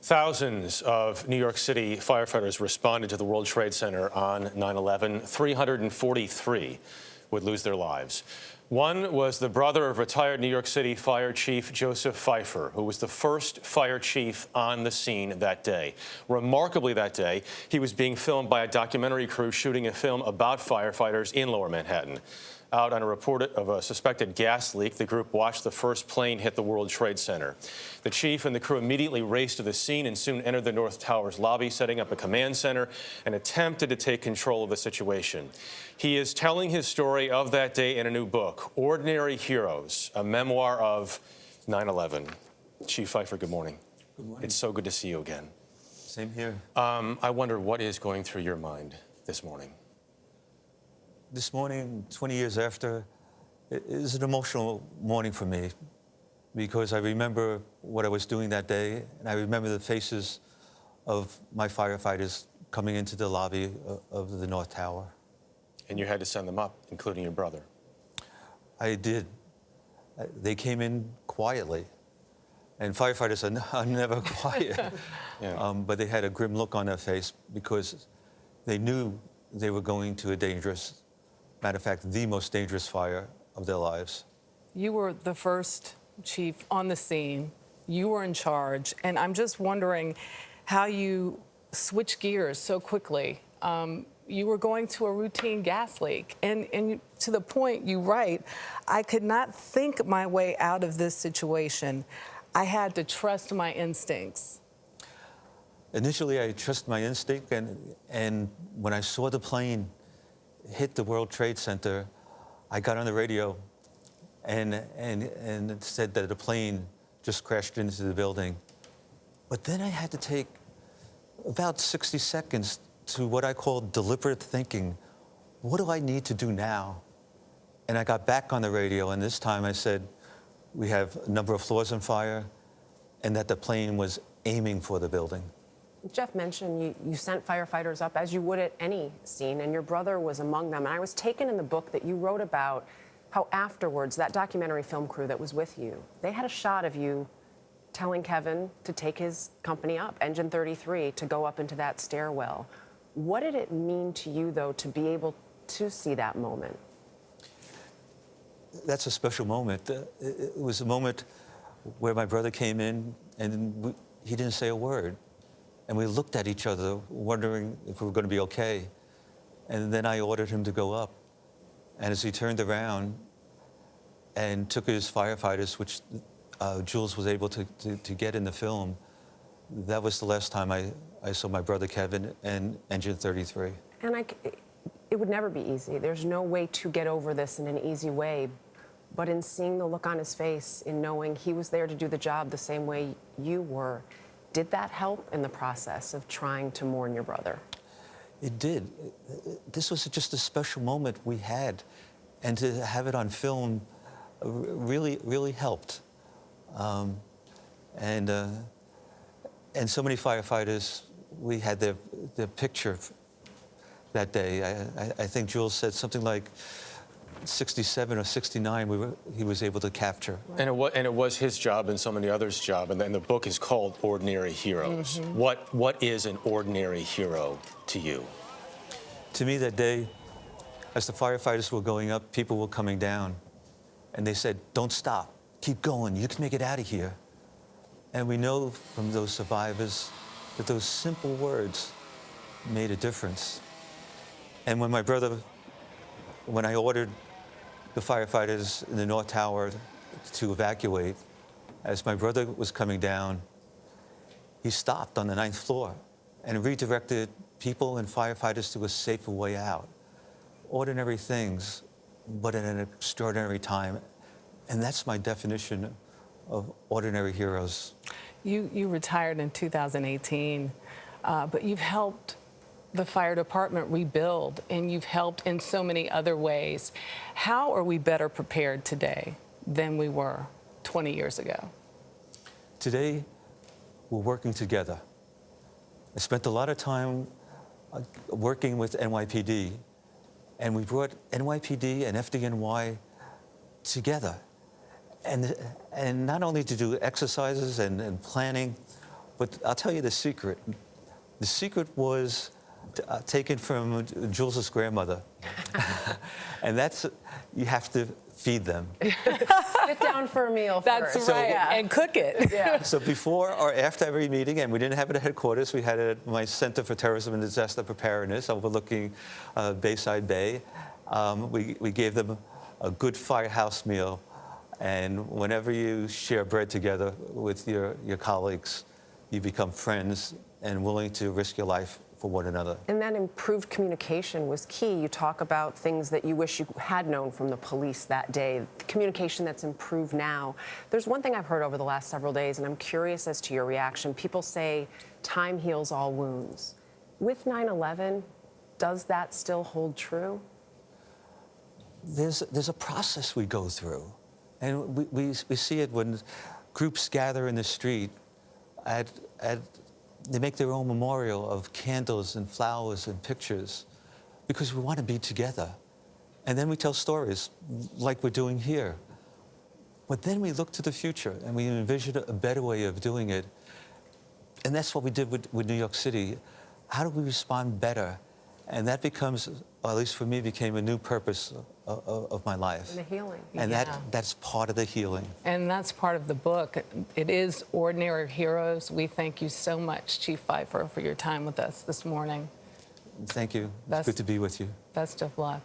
Thousands of New York City firefighters responded to the World Trade Center on 9/11. 343 would lose their lives. One was the brother of retired New York City Fire Chief Joseph Pfeifer, who was the first fire chief on the scene that day. Remarkably, that day, he was being filmed by a documentary crew shooting a film about firefighters in Lower Manhattan. Out on a report of a suspected gas leak, the group watched the first plane hit the World Trade Center. The chief and the crew immediately raced to the scene and soon entered the North Tower's lobby, setting up a command center and attempted to take control of the situation. He is telling his story of that day in a new book, Ordinary Heroes, a memoir of 9/11. Chief Pfeifer, good morning. Good morning. It's so good to see you again. Same here. I wonder what is going through your mind this morning. This morning, 20 years after, it is an emotional morning for me because I remember what I was doing that day, and I remember the faces of my firefighters coming into the lobby of the North Tower. And you had to send them up, including your brother. I did. They came in quietly, and firefighters are never quiet. Yeah. But they had a grim look on their face because they knew they were going to a dangerous, matter of fact, the most dangerous fire of their lives. You were the first chief on the scene. You were in charge. And I'm just wondering how you switched gears so quickly. You were going to a routine gas leak. And to the point you write, I could not think my way out of this situation. I had to trust my instincts. Initially, I trusted my instinct, and when I saw the plane hit the World Trade Center, I got on the radio and it said that a plane just crashed into the building. But then I had to take about 60 seconds to what I call deliberate thinking. What do I need to do now? And I got back on the radio, and this time I said, we have a number of floors on fire, and that the plane was aiming for the building. Jeff mentioned you sent firefighters up as you would at any scene, and your brother was among them. And I was taken in the book that you wrote about how afterwards, that documentary film crew that was with you, they had a shot of you telling Kevin to take his company up, Engine 33, to go up into that stairwell. What did it mean to you, though, to be able to see that moment? That's a special moment. It was a moment where my brother came in and he didn't say a word. And we looked at each other, wondering if we were going to be okay. And then I ordered him to go up. And as he turned around and took his firefighters, which Jules was able to get in the film, that was the last time I saw my brother Kevin and Engine 33. And it would never be easy. There's no way to get over this in an easy way. But in seeing the look on his face, in knowing he was there to do the job the same way you were, did that help in the process of trying to mourn your brother? It did. This was just a special moment we had, and to have it on film really helped. And so many firefighters, we had their picture that day. I think Jules said something like 67 or 69 he was able to capture. And it was his job and so many others' job, and the book is called Ordinary Heroes. Mm-hmm. What is an ordinary hero to you? To me that day, as the firefighters were going up, people were coming down, and they said, don't stop, keep going, you can make it out of here. And we know from those survivors that those simple words made a difference. And when I ordered the firefighters in the North Tower to evacuate, as my brother was coming down, he stopped on the 9th floor and redirected people and firefighters to a safer way out. Ordinary things, but at an extraordinary time. And that's my definition of ordinary heroes. You retired in 2018, but you've helped the fire department rebuild, and you've helped in so many other ways. How are we better prepared today than we were 20 years ago? Today, we're working together. I spent a lot of time working with NYPD, and we brought NYPD and FDNY together. And not only to do exercises and planning, But I'll tell you the secret. The secret was taken from Jules's grandmother. And that's, you have to feed them. Sit down for a meal That's first. right, and cook it. Yeah. So before or after every meeting, and we didn't have it at headquarters, we had it at my Center for Terrorism and Disaster Preparedness overlooking Bayside Bay. We gave them a good firehouse meal. And whenever you share bread together with your colleagues, you become friends and willing to risk your life for one another. And that improved communication was key. You talk about things that you wish you had known from the police that day, communication that's improved now. There's one thing I've heard over the last several days, and I'm curious as to your reaction. People say time heals all wounds. With 9/11, does that still hold true? There's a process we go through. And we see it when groups gather in the street they make their own memorial of candles and flowers and pictures because we want to be together. And then we tell stories like we're doing here. But then we look to the future and we envision a better way of doing it. And that's what we did with New York City. How do we respond better? And that becomes, or at least for me, became a new purpose of my life. And the healing. And Yeah. that's part of the healing. And that's part of the book. It is Ordinary Heroes. We thank you so much, Chief Pfeifer, for your time with us this morning. Thank you. That's- It's good to be with you. Best of luck.